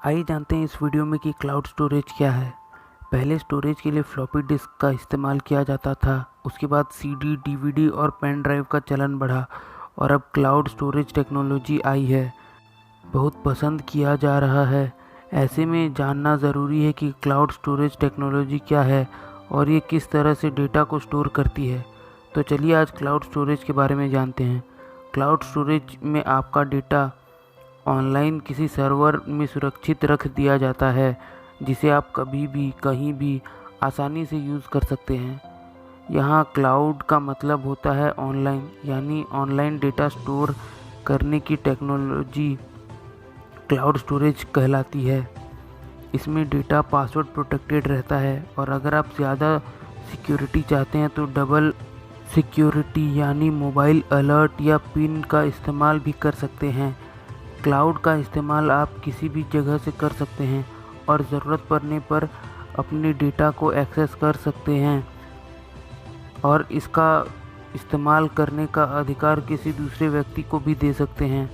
आइए जानते हैं इस वीडियो में कि क्लाउड स्टोरेज क्या है। पहले स्टोरेज के लिए फ्लॉपी डिस्क का इस्तेमाल किया जाता था। उसके बाद सीडी, डीवीडी और पेन ड्राइव का चलन बढ़ा और अब क्लाउड स्टोरेज टेक्नोलॉजी आई है। बहुत पसंद किया जा रहा है। ऐसे में जानना ज़रूरी है कि क्लाउड स्टोरेज टेक्नोलॉजी क्या है और ये किस तरह से डेटा को स्टोर करती है। तो चलिए आज क्लाउड स्टोरेज के बारे में जानते हैं। क्लाउड स्टोरेज में आपका डेटा ऑनलाइन किसी सर्वर में सुरक्षित रख दिया जाता है, जिसे आप कभी भी कहीं भी आसानी से यूज़ कर सकते हैं। यहाँ क्लाउड का मतलब होता है ऑनलाइन, यानी ऑनलाइन डेटा स्टोर करने की टेक्नोलॉजी क्लाउड स्टोरेज कहलाती है। इसमें डेटा पासवर्ड प्रोटेक्टेड रहता है और अगर आप ज़्यादा सिक्योरिटी चाहते हैं तो डबल सिक्योरिटी यानी मोबाइल अलर्ट या पिन का इस्तेमाल भी कर सकते हैं। क्लाउड का इस्तेमाल आप किसी भी जगह से कर सकते हैं और ज़रूरत पड़ने पर अपने डेटा को एक्सेस कर सकते हैं और इसका इस्तेमाल करने का अधिकार किसी दूसरे व्यक्ति को भी दे सकते हैं।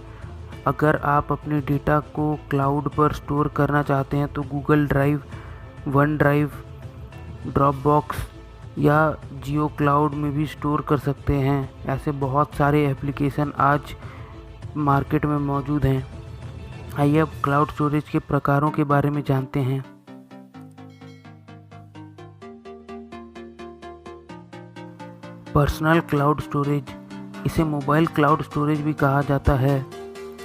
अगर आप अपने डेटा को क्लाउड पर स्टोर करना चाहते हैं तो Google drive, one drive, Dropbox या जियो क्लाउड में भी स्टोर कर सकते हैं। ऐसे बहुत सारे एप्लीकेशन आज मार्केट में मौजूद हैं। आइए अब क्लाउड स्टोरेज के प्रकारों के बारे में जानते हैं। पर्सनल क्लाउड स्टोरेज, इसे मोबाइल क्लाउड स्टोरेज भी कहा जाता है।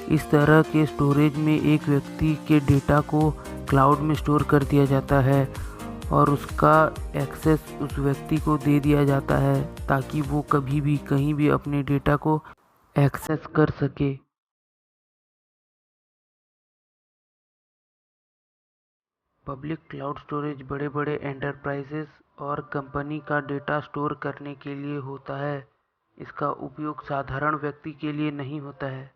इस तरह के स्टोरेज में एक व्यक्ति के डेटा को क्लाउड में स्टोर कर दिया जाता है और उसका एक्सेस उस व्यक्ति को दे दिया जाता है ताकि वो कभी भी कहीं भी अपने डेटा को एक्सेस कर सके। पब्लिक क्लाउड स्टोरेज बड़े बड़े एंटरप्राइजेस और कंपनी का डेटा स्टोर करने के लिए होता है। इसका उपयोग साधारण व्यक्ति के लिए नहीं होता है।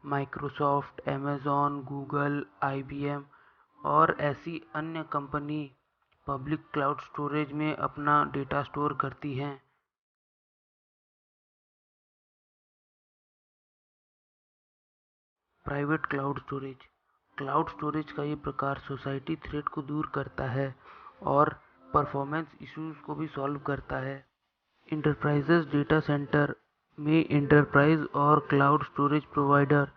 माइक्रोसॉफ्ट, अमेज़न, गूगल, IBM और ऐसी अन्य कंपनी पब्लिक क्लाउड स्टोरेज में अपना डेटा स्टोर करती हैं। Private cloud storage, cloud storage का ये प्रकार सोसाइटी थ्रेट को दूर करता है और परफॉर्मेंस इश्यूज को भी सॉल्व करता है। इंटरप्राइजेज डेटा सेंटर में इंटरप्राइज और क्लाउड स्टोरेज प्रोवाइडर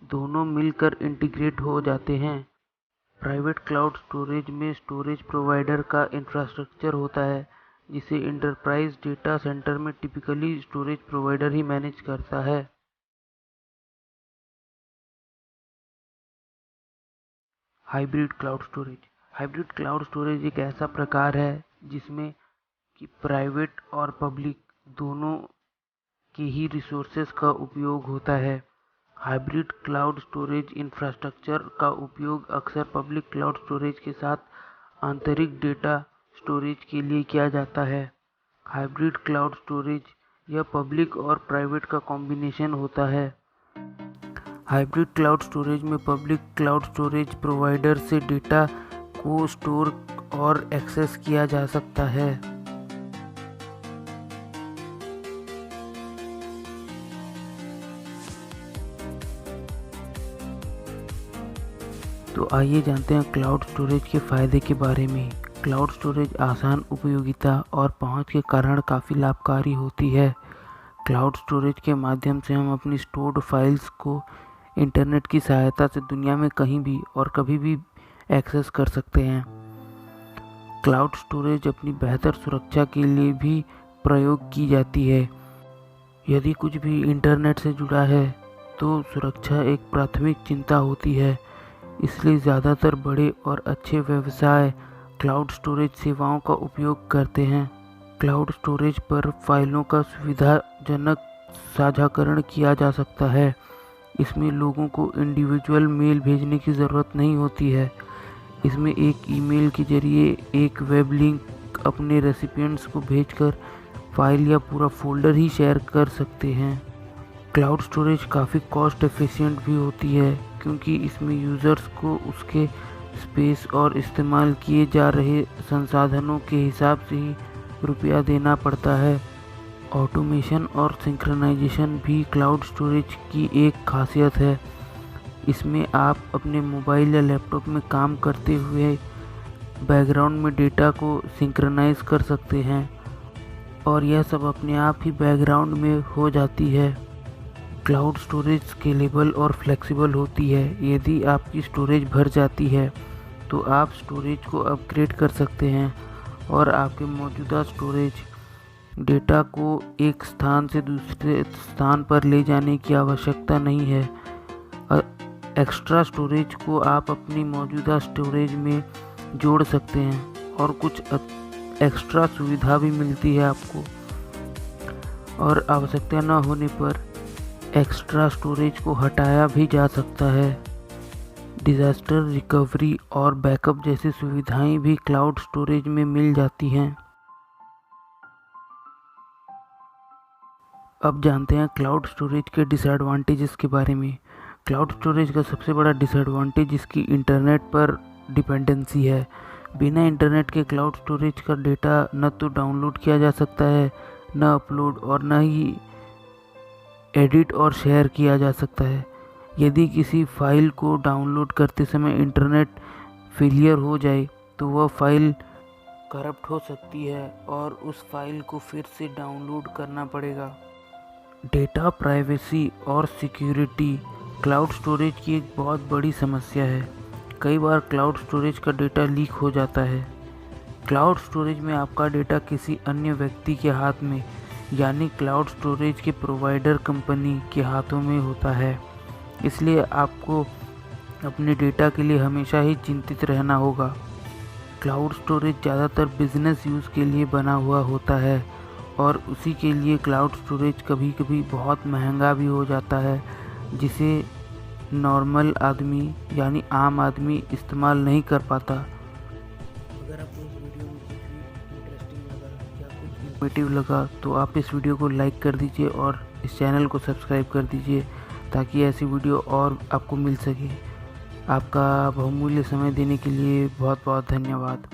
दोनों मिलकर इंटीग्रेट हो जाते हैं। प्राइवेट क्लाउड स्टोरेज में स्टोरेज प्रोवाइडर का इंफ्रास्ट्रक्चर होता है, जिसे इंटरप्राइज डेटा सेंटर में टिपिकली स्टोरेज प्रोवाइडर ही मैनेज करता है। Hybrid cloud storage, hybrid cloud storage एक ऐसा प्रकार है जिसमें कि प्राइवेट और पब्लिक दोनों के ही रिसोर्सेज का उपयोग होता है। हाइब्रिड क्लाउड स्टोरेज इंफ्रास्ट्रक्चर का उपयोग अक्सर पब्लिक क्लाउड स्टोरेज के साथ आंतरिक डेटा स्टोरेज के लिए किया जाता है। हाइब्रिड क्लाउड स्टोरेज यह पब्लिक और प्राइवेट का कॉम्बिनेशन होता है। हाइब्रिड क्लाउड स्टोरेज में पब्लिक क्लाउड स्टोरेज प्रोवाइडर से डेटा को स्टोर और एक्सेस किया जा सकता है। तो आइए जानते हैं क्लाउड स्टोरेज के फ़ायदे के बारे में। क्लाउड स्टोरेज आसान उपयोगिता और पहुंच के कारण काफ़ी लाभकारी होती है। क्लाउड स्टोरेज के माध्यम से हम अपनी स्टोर्ड फाइल्स को इंटरनेट की सहायता से दुनिया में कहीं भी और कभी भी एक्सेस कर सकते हैं। क्लाउड स्टोरेज अपनी बेहतर सुरक्षा के लिए भी प्रयोग की जाती है। यदि कुछ भी इंटरनेट से जुड़ा है तो सुरक्षा एक प्राथमिक चिंता होती है, इसलिए ज़्यादातर बड़े और अच्छे व्यवसाय क्लाउड स्टोरेज सेवाओं का उपयोग करते हैं। क्लाउड स्टोरेज पर फाइलों का सुविधाजनक साझाकरण किया जा सकता है। इसमें लोगों को इंडिविजुअल मेल भेजने की ज़रूरत नहीं होती है। इसमें एक ईमेल के जरिए एक वेब लिंक अपने रेसिपिएंट्स को भेजकर फाइल या पूरा फोल्डर ही शेयर कर सकते हैं। क्लाउड स्टोरेज काफ़ी कॉस्ट एफिशिएंट भी होती है क्योंकि इसमें यूज़र्स को उसके स्पेस और इस्तेमाल किए जा रहे संसाधनों के हिसाब से ही रुपया देना पड़ता है। ऑटोमेशन और सिंक्रोनाइजेशन भी क्लाउड स्टोरेज की एक खासियत है। इसमें आप अपने मोबाइल या लैपटॉप में काम करते हुए बैकग्राउंड में डेटा को सिंक्रनाइज कर सकते हैं और यह सब अपने आप ही बैकग्राउंड में हो जाती है। क्लाउड स्टोरेज स्केलेबल और फ्लेक्सिबल होती है। यदि आपकी स्टोरेज भर जाती है तो आप स्टोरेज को अपग्रेड कर सकते हैं और आपके मौजूदा स्टोरेज डेटा को एक स्थान से दूसरे स्थान पर ले जाने की आवश्यकता नहीं है। एक्स्ट्रा स्टोरेज को आप अपनी मौजूदा स्टोरेज में जोड़ सकते हैं और कुछ एक्स्ट्रा सुविधा भी मिलती है आपको, और आवश्यकता न होने पर एक्स्ट्रा स्टोरेज को हटाया भी जा सकता है। डिज़ास्टर रिकवरी और बैकअप जैसी सुविधाएं भी क्लाउड स्टोरेज में मिल जाती हैं। अब जानते हैं क्लाउड स्टोरेज के डिसएडवांटेजेस के बारे में। क्लाउड स्टोरेज का सबसे बड़ा डिसएडवांटेज इसकी इंटरनेट पर डिपेंडेंसी है। बिना इंटरनेट के क्लाउड स्टोरेज का डेटा न तो डाउनलोड किया जा सकता है, न अपलोड और न ही एडिट और शेयर किया जा सकता है। यदि किसी फाइल को डाउनलोड करते समय इंटरनेट फेलियर हो जाए तो वह फाइल करप्ट हो सकती है और उस फाइल को फिर से डाउनलोड करना पड़ेगा। डेटा प्राइवेसी और सिक्योरिटी क्लाउड स्टोरेज की एक बहुत बड़ी समस्या है। कई बार क्लाउड स्टोरेज का डेटा लीक हो जाता है। क्लाउड स्टोरेज में आपका डेटा किसी अन्य व्यक्ति के हाथ में, यानी क्लाउड स्टोरेज के प्रोवाइडर कंपनी के हाथों में होता है। इसलिए आपको अपने डेटा के लिए हमेशा ही चिंतित रहना होगा। क्लाउड स्टोरेज ज़्यादातर बिजनेस यूज़ के लिए बना हुआ होता है और उसी के लिए क्लाउड स्टोरेज कभी कभी बहुत महंगा भी हो जाता है, जिसे नॉर्मल आदमी यानी आम आदमी इस्तेमाल नहीं कर पाता। अगर आपको इस वीडियो में कुछ भी इंटरेस्टिंग लगा या कुछ इन्फॉर्मेटिव लगा तो आप इस वीडियो को लाइक कर दीजिए और इस चैनल को सब्सक्राइब कर दीजिए ताकि ऐसी वीडियो और आपको मिल सके। आपका बहुमूल्य समय देने के लिए बहुत बहुत धन्यवाद।